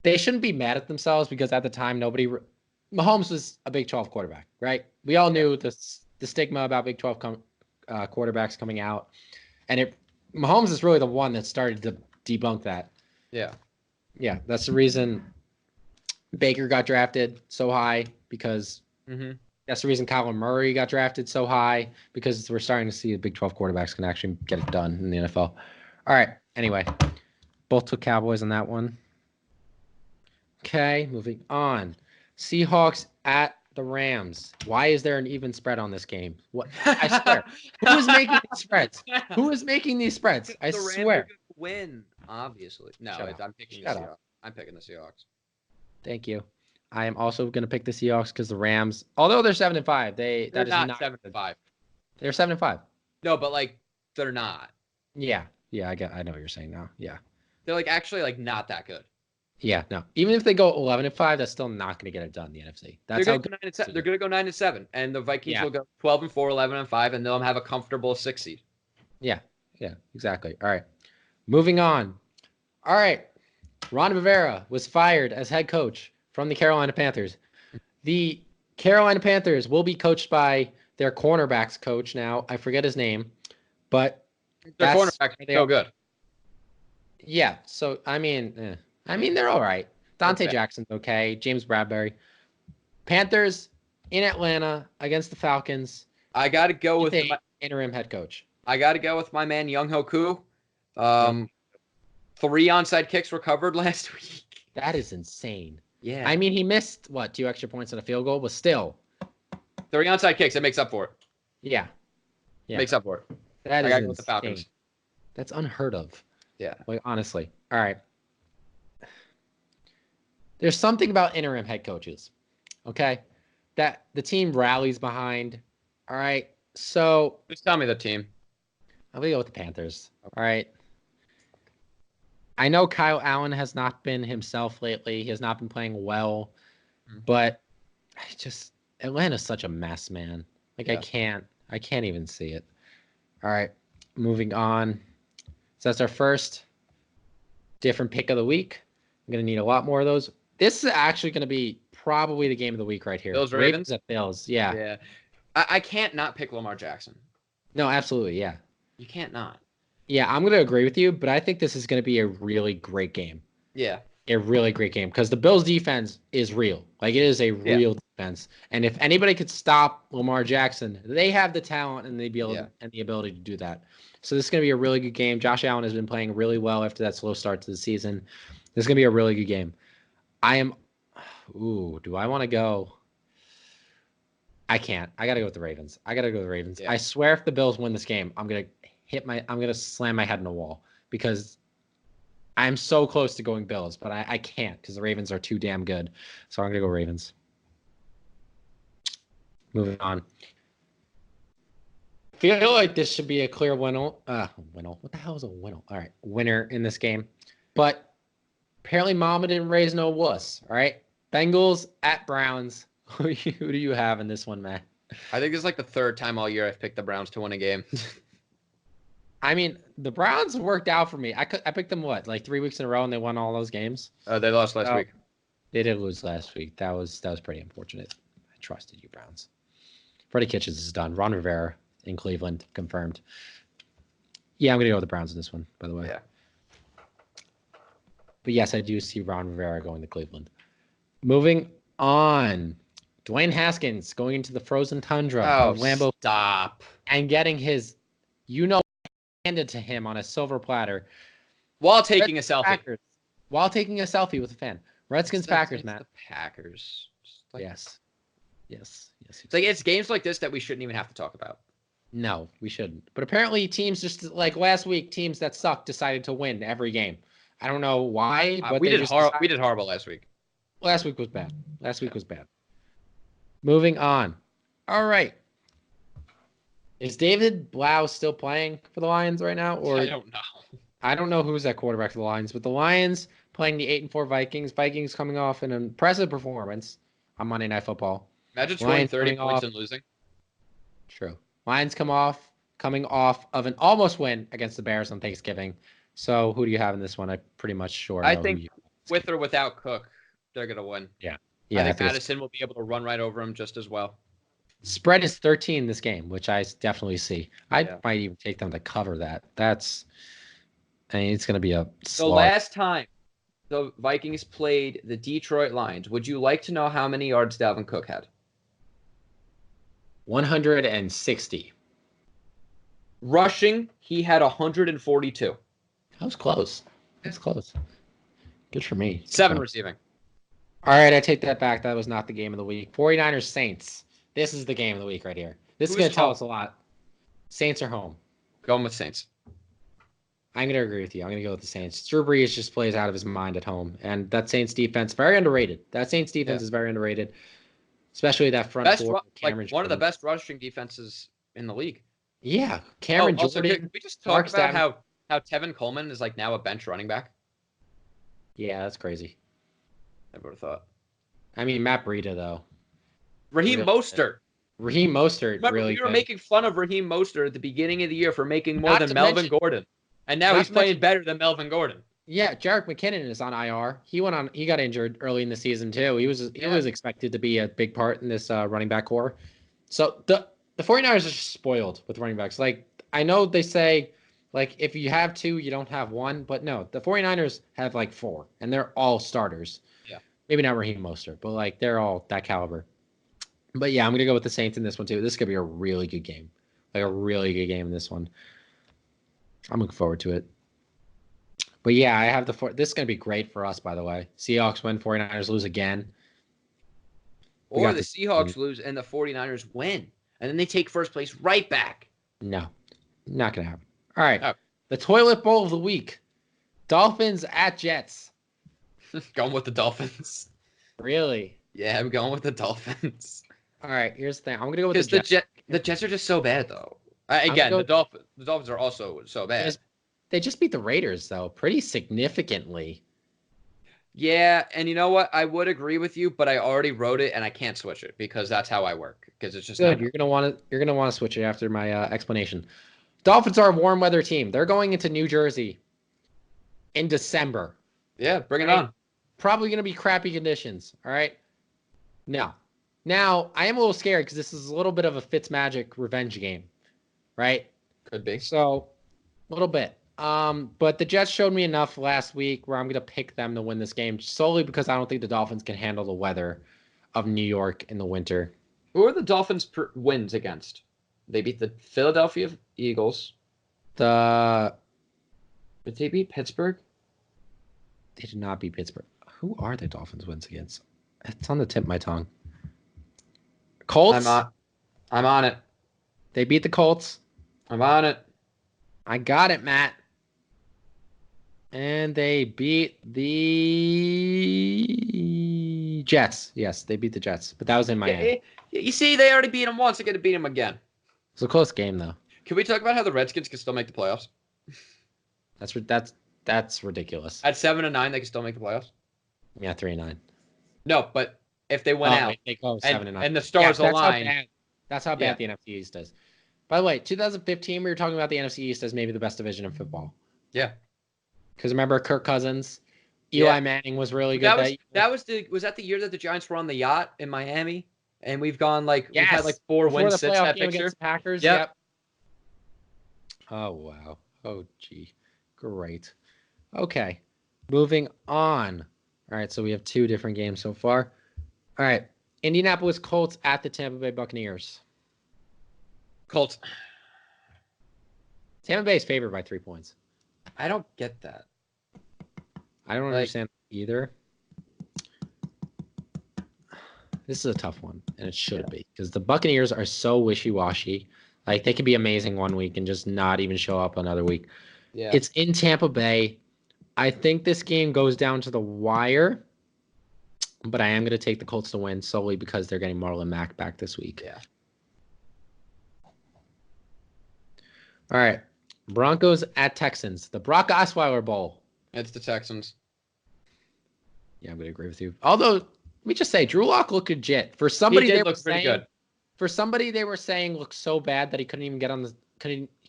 they shouldn't be mad at themselves because at the time, Mahomes was a Big 12 quarterback, right? We all knew the stigma about Big 12 quarterbacks coming out. And Mahomes is really the one that started to debunk that. Yeah. Yeah, that's the reason Baker got drafted so high because that's the reason Kyler Murray got drafted so high because we're starting to see the Big 12 quarterbacks can actually get it done in the NFL. All right. Anyway, both took Cowboys on that one. Okay, moving on. Seahawks at the Rams. Why is there an even spread on this game? What? I swear. Who is making these spreads? Who is making these spreads? I the swear. Rams are gonna win, obviously. No, I'm picking the Seahawks. I'm picking the Seahawks. Thank you. I am also going to pick the Seahawks because the Rams, although they're 7-5, they're not 7-5. They're 7-5. No, but like they're not. Yeah, I know what you're saying now. Yeah, they're like actually like not that good. Yeah, no. Even if they go 11-5, that's still not going to get it done in the NFC. That's they're going to go 9-7, and the Vikings will go 12-4, 11-5, and they'll have a comfortable 6 seed. Yeah, exactly. All right, moving on. All right, Ron Rivera was fired as head coach from the Carolina Panthers. The Carolina Panthers will be coached by their cornerbacks coach now. I forget his name, but their cornerbacks are so good. Yeah, so I mean, they're all right. Dante Jackson's okay. James Bradbury. Panthers in Atlanta against the Falcons. I got to go with my interim head coach. I got to go with my man Younghoe Koo. 3 onside kicks recovered last week. That is insane. Yeah. I mean, he missed 2 extra points on a field goal, but still. 3 onside kicks. It makes up for it. Yeah. Makes up for it. That is insane. With the Falcons. That's unheard of. Yeah. Like, honestly. All right. There's something about interim head coaches, okay, that the team rallies behind. All right. So just tell me the team. I'm going to go with the Panthers. All right. I know Kyle Allen has not been himself lately. He has not been playing well, but Atlanta's such a mess, man. Like, I can't even see it. All right. Moving on. So that's our first different pick of the week. I'm going to need a lot more of those. This is actually going to be probably the game of the week right here. Bills Ravens at Bills. Yeah. Yeah. I can't not pick Lamar Jackson. No, absolutely. Yeah. You can't not. Yeah, I'm going to agree with you, but I think this is going to be a really great game. Yeah. A really great game because the Bills defense is real. Like, it is a real defense. And if anybody could stop Lamar Jackson, they have the talent and the ability to do that. So this is going to be a really good game. Josh Allen has been playing really well after that slow start to the season. This is going to be a really good game. Do I want to go? I can't. I got to go with the Ravens. Yeah. I swear if the Bills win this game, I'm going to slam my head in the wall because I'm so close to going Bills, but I can't because the Ravens are too damn good. So I'm going to go Ravens. Moving on. I feel like this should be a clear winner. What the hell is a winner? All right. Winner in this game. But apparently Mama didn't raise no wuss. All right. Bengals at Browns. Who do you have in this one, Matt? I think this is like the 3rd time all year I've picked the Browns to win a game. I mean, the Browns worked out for me. I picked them 3 weeks in a row, and they won all those games. They lost last week. They did lose last week. That was pretty unfortunate. I trusted you, Browns. Freddie Kitchens is done. Ron Rivera in Cleveland confirmed. Yeah, I'm gonna go with the Browns in this one. By the way. Yeah. But yes, I do see Ron Rivera going to Cleveland. Moving on. Dwayne Haskins going into the frozen tundra of Lambeau. Stop. And getting his, handed to him on a silver platter. While taking a selfie. Packers. While taking a selfie with a fan. Redskins, Packers, Matt. The Packers. Yes. It's like it's games like this that we shouldn't even have to talk about. No, we shouldn't. But apparently teams just like last week, teams that suck decided to win every game. I don't know why, but we did horrible last week. Last week was bad. Moving on. All right. Is David Blau still playing for the Lions right now? Or I don't know. I don't know who's at quarterback for the Lions, but the Lions playing the 8-4 Vikings. Vikings coming off an impressive performance on Monday Night Football. Imagine scoring 30 points and losing. True. Lions come off coming off of an almost win against the Bears on Thanksgiving. So who do you have in this one? I'm pretty much sure. I think with or without Cook, they're going to win. Yeah. I think Madison will be able to run right over him just as well. Spread is 13 this game, which I definitely see. I might even take them to cover that. It's going to be a slog. The last time the Vikings played the Detroit Lions, would you like to know how many yards Dalvin Cook had? 160. Rushing, he had 142. That was close. That's close. Good for me. 7 receiving. All right, I take that back. That was not the game of the week. 49ers Saints. This is the game of the week right here. This is going to tell us a lot. Saints are home. Going with Saints. I'm going to agree with you. I'm going to go with the Saints. Drew Brees just plays out of his mind at home. And that Saints defense, very underrated. That Saints defense is very underrated. Especially that front four. One of the best rushing defenses in the league. Yeah. Cameron Jordan. Can we just talk about how Tevin Coleman is now a bench running back? Yeah, that's crazy. Never would have thought. I mean, Matt Breida, though. Raheem Mostert. Raheem Mostert, remember, really we were making fun of Raheem Mostert at the beginning of the year for making more than Melvin Gordon. And now he's playing better than Melvin Gordon. Yeah, Jerick McKinnon is on IR. He got injured early in the season too. He was expected to be a big part in this running back core. So the 49ers are just spoiled with running backs. I know they say if you have 2, you don't have 1, but no, the 49ers have 4 and they're all starters. Yeah. Maybe not Raheem Mostert, but they're all that caliber. But yeah, I'm going to go with the Saints in this one too. This could be a really good game. A really good game in this one. I'm looking forward to it. But yeah, I have this is going to be great for us, by the way. Seahawks win, 49ers lose again. Or the Seahawks lose and the 49ers win. And then they take first place right back. No, not going to happen. All right. The toilet bowl of the week. Dolphins at Jets. Going with the Dolphins. Really? Yeah, I'm going with the Dolphins. All right, here's the thing. I'm going to go with the Jets. The Jets are just so bad, though. The Dolphins are also so bad. They just beat the Raiders, though, pretty significantly. Yeah, and you know what? I would agree with you, but I already wrote it, and I can't switch it because that's how I work. Because it's just good. You're gonna want to switch it after my explanation. Dolphins are a warm weather team. They're going into New Jersey in December. Yeah, bring it on. Probably gonna be crappy conditions. All right. Now I am a little scared because this is a little bit of a Fitzmagic revenge game, right? Could be. So, a little bit. But the Jets showed me enough last week where I'm going to pick them to win this game solely because I don't think the Dolphins can handle the weather of New York in the winter. Who are the Dolphins' wins against? They beat the Philadelphia Eagles. Did they beat Pittsburgh? They did not beat Pittsburgh. Who are the Dolphins' wins against? It's on the tip of my tongue. Colts? I'm on it. They beat the Colts. I'm on it. I got it, Matt. And they beat the Jets. Yes, they beat the Jets. But that was in Miami. You see, they already beat them once. They're going to beat them again. It's a close game, though. Can we talk about how the Redskins can still make the playoffs? That's ridiculous. At 7-9, they can still make the playoffs? Yeah, 3-9. No, but if they went out they go 7-9. And the stars align. That's how bad the NFC East is. By the way, 2015, we were talking about the NFC East as maybe the best division in football. Yeah. Because remember Kirk Cousins, Eli Manning was really good. Was that the year that the Giants were on the yacht in Miami? And we've gone we've had 4 wins since that picture. Against the Packers. Yep. Oh wow. Oh gee. Great. Okay. Moving on. All right, so we have 2 different games so far. All right. Indianapolis Colts at the Tampa Bay Buccaneers. Colts. Tampa Bay is favored by 3 points. I don't get that. I don't understand either. This is a tough one, and it should be, because the Buccaneers are so wishy-washy. They can be amazing one week and just not even show up another week. Yeah. It's in Tampa Bay. I think this game goes down to the wire, but I am going to take the Colts to win solely because they're getting Marlon Mack back this week. Yeah. All right. Broncos at Texans. The Brock Osweiler Bowl. It's the Texans. Yeah, I'm going to agree with you. Although, let me just say, Drew Lock looked legit. For somebody he did look pretty good. for somebody they were saying looked so bad that he couldn't even get on the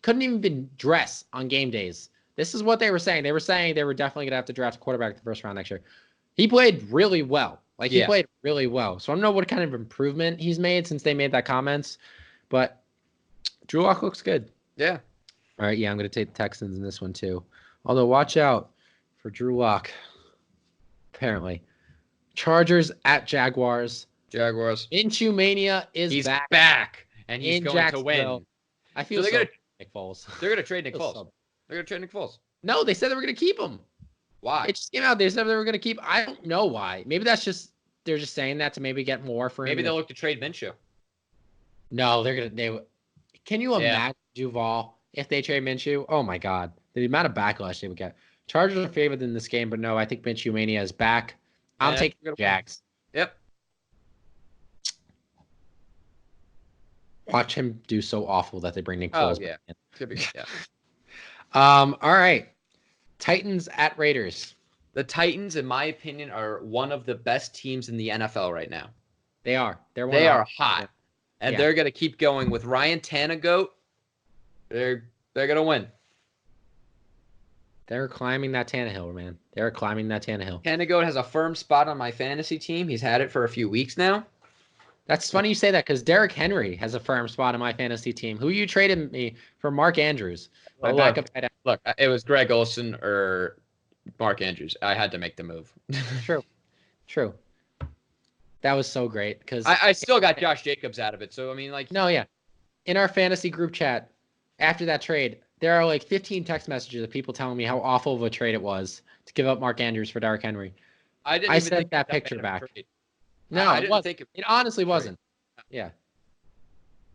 couldn't even dress on game days. This is what they were saying. They were saying they were definitely gonna have to draft a quarterback in the first round next year. He played really well. Like he played really well. So I don't know what kind of improvement he's made since they made that comments, but Drew Lock looks good. Yeah. All right, yeah, I'm gonna take the Texans in this one too. Although watch out for Drew Lock. Apparently. Chargers at Jaguars. Minshew Mania is back. And he's going to win. I feel so Nick Foles. They're going to trade Nick Foles. They're going to trade Nick Foles. No, they said they were going to keep him. Why? It just came out. They said they were going to keep. I don't know why. Maybe that's just they're just saying that to maybe get more for him. Maybe they'll look to trade Minshew. No, they're going to. Can you imagine Duval if they trade Minshew? Oh my God, the amount of backlash they would get. Chargers are favored in this game, but no, I think Minshew Mania is back. I'm taking the Jags. Yep. Watch him do so awful that they bring Nick Foles. Oh, yeah. Could be, yeah. All right. Titans at Raiders. The Titans, in my opinion, are one of the best teams in the NFL right now. They are. They are hot. And they're going to keep going. With Ryan Tannehill, they're going to win. They're climbing that Tannehill, man. They're climbing that Tannehill. Tannehill has a firm spot on my fantasy team. He's had it for a few weeks now. That's funny you say that because Derrick Henry has a firm spot on my fantasy team. Who you traded me for Mark Andrews? My backup tight end. Look, it was Greg Olsen or Mark Andrews. I had to make the move. True. That was so great because I still got Josh Jacobs out of it. So, I mean, like. No, yeah. In our fantasy group chat, after that trade, there are like 15 text messages of people telling me how awful of a trade it was to give up Mark Andrews for Derrick Henry. I sent that picture back. No, it wasn't. It honestly wasn't. Yeah.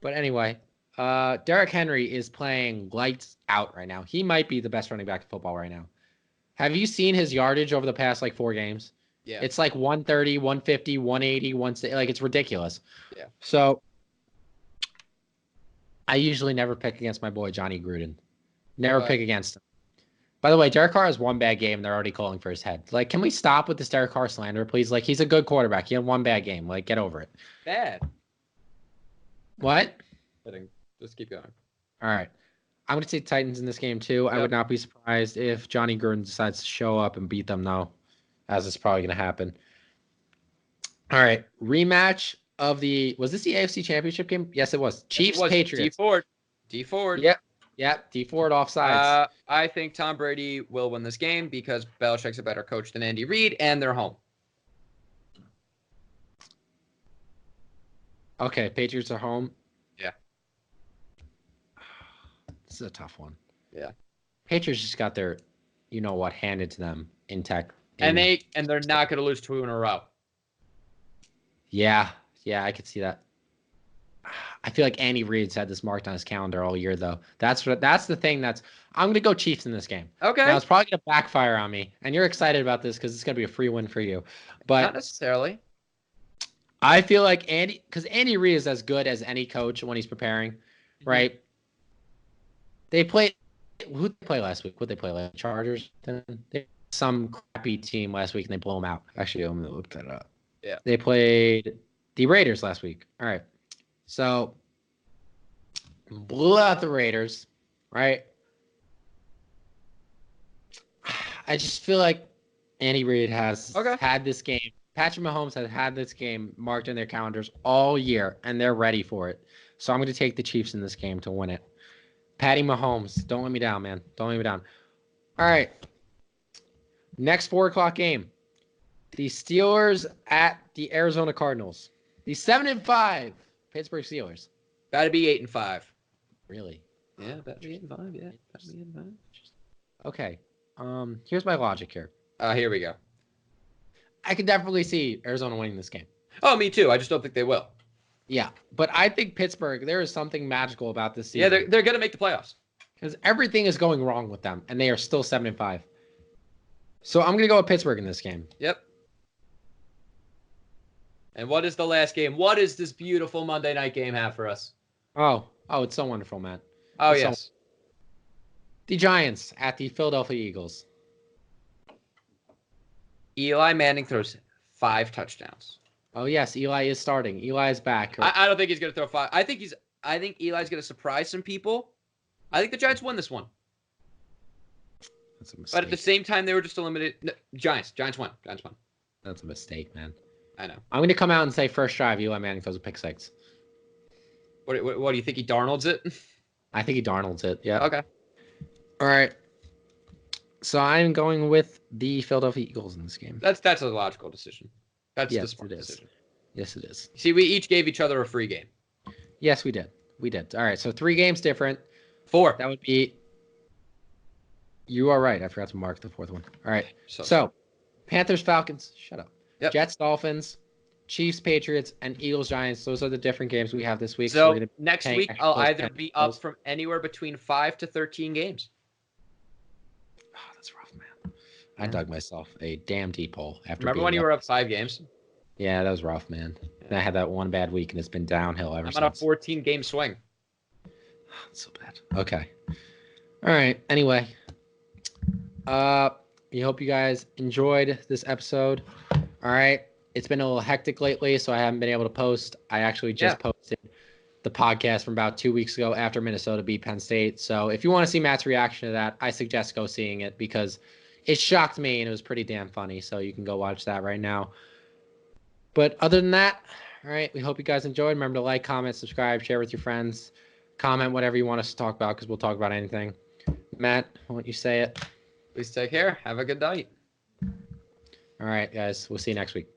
But anyway, Derrick Henry is playing lights out right now. He might be the best running back in football right now. Have you seen his yardage over the past like 4 games? Yeah. It's like 130, 150, 180, 160. Like it's ridiculous. Yeah. So I usually never pick against my boy Johnny Gruden. Never pick against him. By the way, Derek Carr has one bad game. They're already calling for his head. Like, can we stop with this Derek Carr slander, please? Like, he's a good quarterback. He had one bad game. Like, get over it. Bad. What? Just keep going. All right. I'm going to take Titans in this game, too. Yep. I would not be surprised if Johnny Gruden decides to show up and beat them, though, as it's probably going to happen. All right. Rematch of the – was this the AFC Championship game? Yes, it was. Chiefs-Patriots. D Ford. Yep, D Ford offsides. I think Tom Brady will win this game because Belichick's a better coach than Andy Reid, and they're home. Okay, Patriots are home. Yeah. This is a tough one. Yeah. Patriots just got their, you know what, handed to them in tech. And they're not going to lose 2 in a row. Yeah, I could see that. I feel like Andy Reid's had this marked on his calendar all year, though. That's the thing. I'm gonna go Chiefs in this game. Okay. Now it's probably gonna backfire on me, and you're excited about this because it's gonna be a free win for you. But not necessarily. I feel like Andy Reid is as good as any coach when he's preparing, right? They played. Who did they play last week? What did they play like Chargers? They some crappy team last week and they blew them out. Actually, I'm gonna look that up. Yeah. They played the Raiders last week. All right. So, blew out the Raiders, right? I just feel like Andy Reid has had this game. Patrick Mahomes has had this game marked in their calendars all year, and they're ready for it. So, I'm going to take the Chiefs in this game to win it. Patty Mahomes, don't let me down, man. Don't let me down. All right. Next 4 o'clock game. The Steelers at the Arizona Cardinals. The 7-5 Pittsburgh Steelers. Gotta be 8-5. Really? Yeah, better be 8-5. Yeah, better be 8-5. Okay. Here's my logic here. Here we go. I can definitely see Arizona winning this game. Oh, me too. I just don't think they will. Yeah, but I think Pittsburgh. There is something magical about this season. Yeah, they're gonna make the playoffs because everything is going wrong with them, and they are still 7-5. So I'm gonna go with Pittsburgh in this game. Yep. And what is the last game? What does this beautiful Monday night game have for us? Oh, it's so wonderful, man. Oh, yes. The Giants at the Philadelphia Eagles. Eli Manning throws 5 touchdowns. Oh yes, Eli is starting. Eli is back. I don't think he's going to throw 5. I think Eli's going to surprise some people. I think the Giants won this one. That's a mistake. But at the same time, they were just eliminated. No, Giants won. That's a mistake, man. I know. I'm going to come out and say first drive, Eli Manning throws a pick 6. What do you think? He Darnold's it? I think he Darnold's it. Yeah. Okay. All right. So I'm going with the Philadelphia Eagles in this game. That's a logical decision. That's the smart decision. Yes, it is. See, we each gave each other a free game. Yes, we did. All right. So 3 games different. 4. That would be. You are right. I forgot to mark the 4th one. All right. So Panthers, Falcons. Shut up. Yep. Jets, Dolphins. Chiefs, Patriots, and Eagles, Giants. Those are the different games we have this week. So next week, I'll either be up from anywhere between 5 to 13 games. Oh, that's rough, man. I dug myself a damn deep hole after. Remember when you were up 5 games? Yeah, that was rough, man. And I had that one bad week, and it's been downhill ever since. I'm on a 14-game swing. That's so bad. Okay. All right. Anyway, we hope you guys enjoyed this episode. All right. It's been a little hectic lately, so I haven't been able to post. I actually just posted the podcast from about 2 weeks ago after Minnesota beat Penn State. So if you want to see Matt's reaction to that, I suggest go seeing it because it shocked me and it was pretty damn funny. So you can go watch that right now. But other than that, all right, we hope you guys enjoyed. Remember to like, comment, subscribe, share with your friends. Comment whatever you want us to talk about because we'll talk about anything. Matt, why don't you say it? Please take care. Have a good night. All right, guys. We'll see you next week.